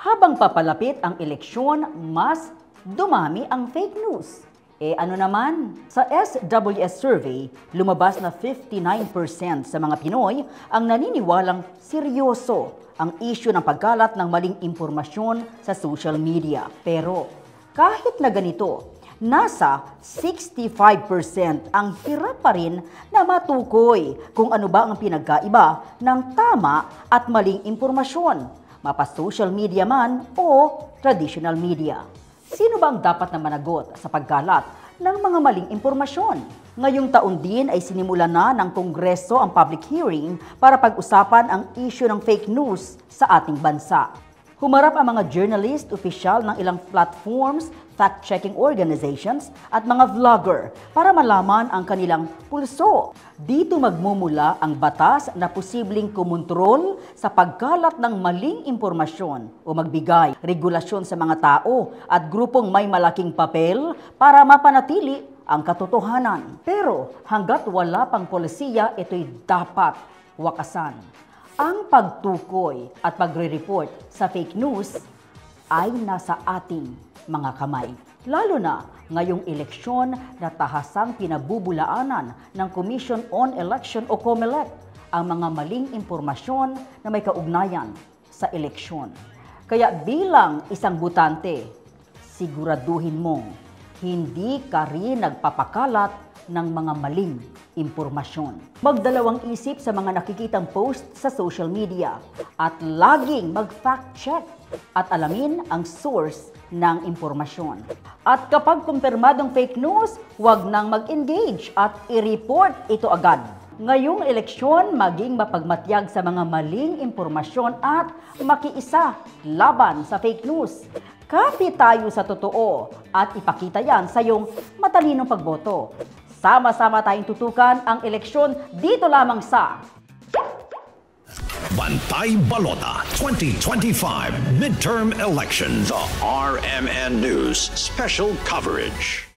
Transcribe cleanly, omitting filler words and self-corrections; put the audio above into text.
Habang papalapit ang eleksyon, mas dumami ang fake news. Ano naman? Sa SWS survey, lumabas na 59% sa mga Pinoy ang naniniwalang seryoso ang issue ng pagkalat ng maling impormasyon sa social media. Pero kahit na ganito, nasa 65% ang hirap pa rin na matukoy kung ano ba ang pinagkaiba ng tama at maling impormasyon, mapa-social media man o traditional media. Sino ba ang dapat na managot sa pagkalat ng mga maling impormasyon? Ngayong taon din ay sinimula na ng Kongreso ang public hearing para pag-usapan ang issue ng fake news sa ating bansa. Humarap ang mga journalist, opisyal ng ilang platforms, fact-checking organizations at mga vlogger para malaman ang kanilang pulso. Dito magmumula ang batas na posibleng kumontrol sa pagkalat ng maling impormasyon o magbigay regulasyon sa mga tao at grupong may malaking papel para mapanatili ang katotohanan. Pero hanggat wala pang polisiya, ito'y dapat wakasan. Ang pagtukoy at pagre-report sa fake news ay nasa ating mga kamay. Lalo na ngayong eleksyon na tahasang pinabubulaanan ng Commission on Election o COMELEC ang mga maling impormasyon na may kaugnayan sa eleksyon. Kaya bilang isang botante, siguraduhin mong hindi ka rin nagpapakalat ng mga maling impormasyon. Magdalawang isip sa mga nakikitang post sa social media at laging mag-fact check at alamin ang source ng impormasyon. At kapag kumpirmadong fake news, huwag nang mag-engage at i-report ito agad. Ngayong eleksyon, maging mapagmatyag sa mga maling impormasyon at makiisa laban sa fake news. Kapit tayo sa totoo at ipakita yan sa iyong matalinong pagboto. Sama-sama tayong tutukan ang eleksyon dito lamang sa Bantay Balota 2025 Midterm Elections. The RMN News Special Coverage.